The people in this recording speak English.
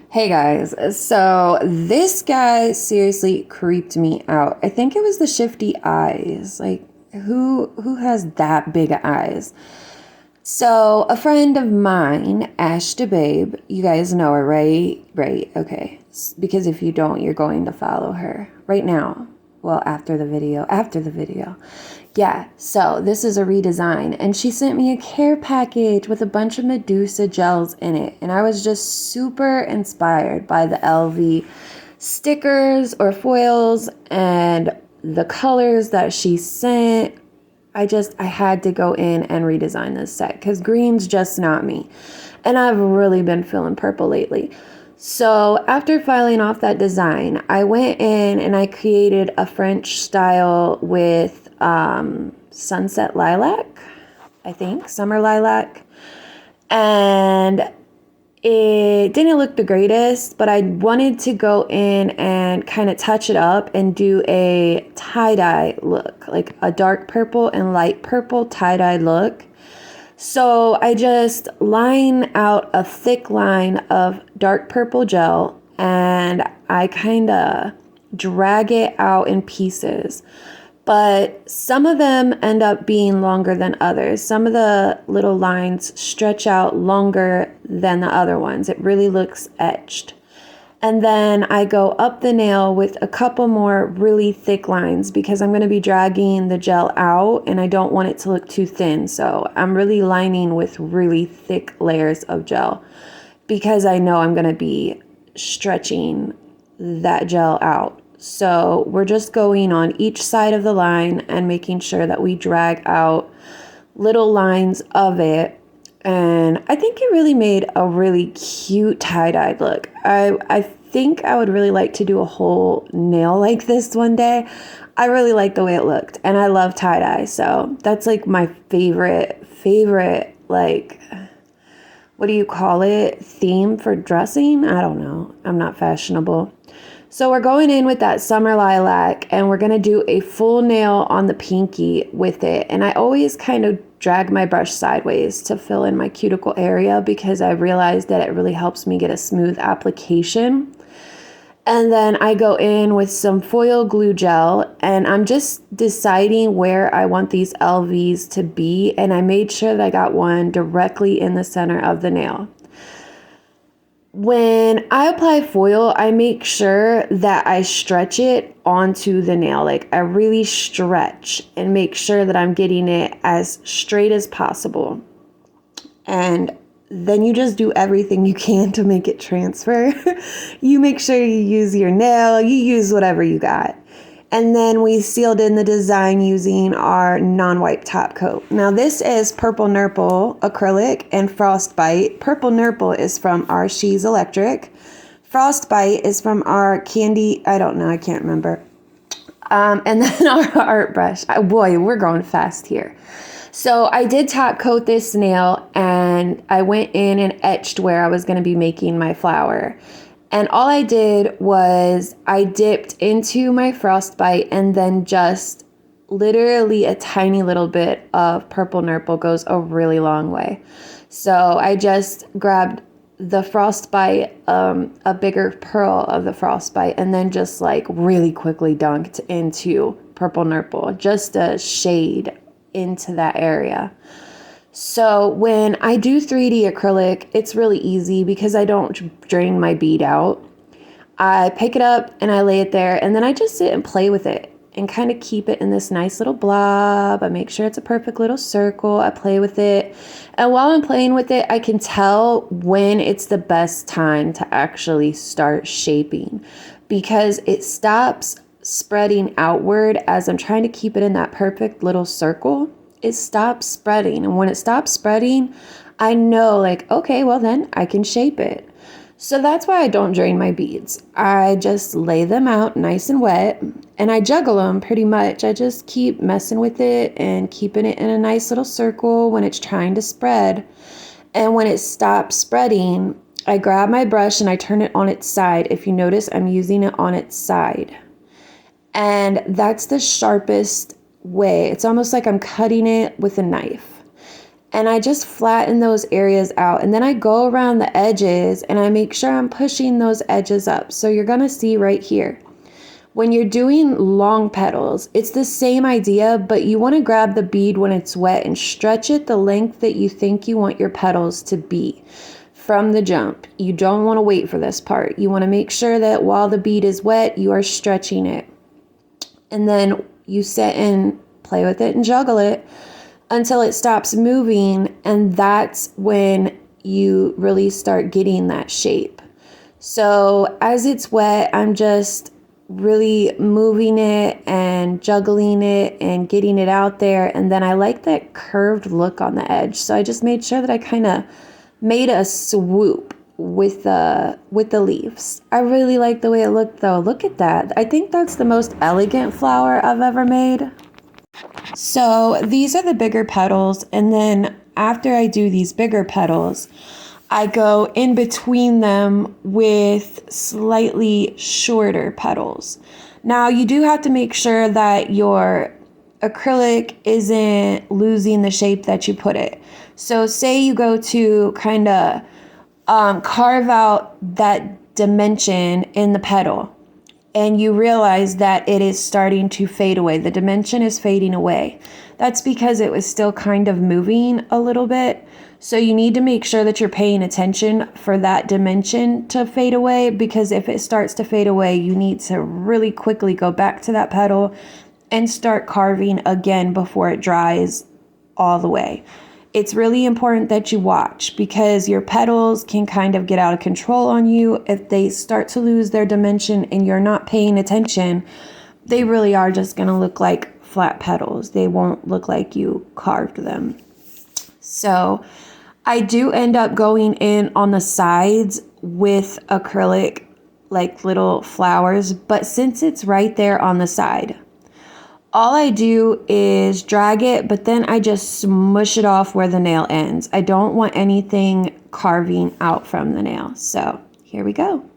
Hey guys, so this guy seriously creeped me out. I think it was the shifty eyes. Like who has that big eyes? So a friend of mine, Ash Babe, you guys know her, right? Right, okay. Because if you don't, you're going to follow her right now. Well, after the video. Yeah, so this is a redesign, and she sent me a care package with a bunch of Medusa gels in it, and I was just super inspired by the LV stickers or foils and the colors that she sent. I had to go in and redesign this set because green's just not me. And I've really been feeling purple lately. So after filing off that design, I went in and I created a French style with sunset lilac, I think, summer lilac. And it didn't look the greatest, but I wanted to go in and kind of touch it up and do a tie-dye look, like a dark purple and light purple tie-dye look. So I just line out a thick line of dark purple gel and I kind of drag it out in pieces. But some of them end up being longer than others. Some of the little lines stretch out longer than the other ones. It really looks etched. And then I go up the nail with a couple more really thick lines because I'm going to be dragging the gel out and I don't want it to look too thin. So I'm really lining with really thick layers of gel because I know I'm going to be stretching that gel out. So we're just going on each side of the line and making sure that we drag out little lines of it. And I think it really made a really cute tie-dyed look. I think I would really like to do a whole nail like this one day. I really like the way it looked and I love tie-dye. So that's like my favorite, like, what do you call it? Theme for dressing? I don't know. I'm not fashionable. So we're going in with that summer lilac and we're going to do a full nail on the pinky with it. And I always kind of drag my brush sideways to fill in my cuticle area because I realized that it really helps me get a smooth application. And then I go in with some foil glue gel and I'm just deciding where I want these LVs to be. And I made sure that I got one directly in the center of the nail. When I apply foil, I make sure that I stretch it onto the nail. Like I really stretch and make sure that I'm getting it as straight as possible. And then you just do everything you can to make it transfer. You make sure you use your nail, you use whatever you got. And then we sealed in the design using our non-wipe top coat. Now this is Purple Nurple acrylic and Frostbite. Purple Nurple is from our She's Electric. Frostbite is from our Candy, I don't know, I can't remember. And then our art brush. Boy, we're going fast here. So I did top coat this nail and I went in and etched where I was going to be making my flower. And all I did was I dipped into my Frostbite and then just literally a tiny little bit of Purple Nurple goes a really long way. So I just grabbed the Frostbite, a bigger pearl of the Frostbite, and then just like really quickly dunked into Purple Nurple, just a shade into that area. So when I do 3D acrylic, it's really easy because I don't drain my bead out. I pick it up and I lay it there and then I just sit and play with it and kind of keep it in this nice little blob. I make sure it's a perfect little circle. I play with it. And while I'm playing with it, I can tell when it's the best time to actually start shaping because it stops spreading outward as I'm trying to keep it in that perfect little circle. It stops spreading. And when it stops spreading, I know like, okay, well then I can shape it. So that's why I don't drain my beads. I just lay them out nice and wet and I juggle them pretty much. I just keep messing with it and keeping it in a nice little circle when it's trying to spread. And when it stops spreading, I grab my brush and I turn it on its side. If you notice, I'm using it on its side. And that's the sharpest way. It's almost like I'm cutting it with a knife. and I just flatten those areas out. And then I go around the edges and I make sure I'm pushing those edges up. So you're gonna see right here. When you're doing long petals, it's the same idea, but you wanna grab the bead when it's wet and stretch it the length that you think you want your petals to be from the jump. You don't wanna wait for this part. You wanna make sure that while the bead is wet, you are stretching it. And then you sit and play with it and juggle it until it stops moving, and that's when you really start getting that shape. So as it's wet, I'm just really moving it and juggling it and getting it out there. And then I like that curved look on the edge. So I just made sure that I kind of made a swoop with the leaves. I really like the way it looked though. Look at that. I think that's the most elegant flower I've ever made. So these are the bigger petals, and then after I do these bigger petals, I go in between them with slightly shorter petals. Now you do have to make sure that your acrylic isn't losing the shape that you put it. So say you go to kind of carve out that dimension in the petal, and you realize that it is starting to fade away. The dimension is fading away. That's because it was still kind of moving a little bit. So you need to make sure that you're paying attention for that dimension to fade away, because if it starts to fade away, you need to really quickly go back to that petal and start carving again before it dries all the way. It's really important that you watch, because your petals can kind of get out of control on you. If they start to lose their dimension and you're not paying attention, they really are just going to look like flat petals. They won't look like you carved them. So I do end up going in on the sides with acrylic, like little flowers, but since it's right there on the side, all I do is drag it, but then I just smush it off where the nail ends. I don't want anything carving out from the nail. So here we go.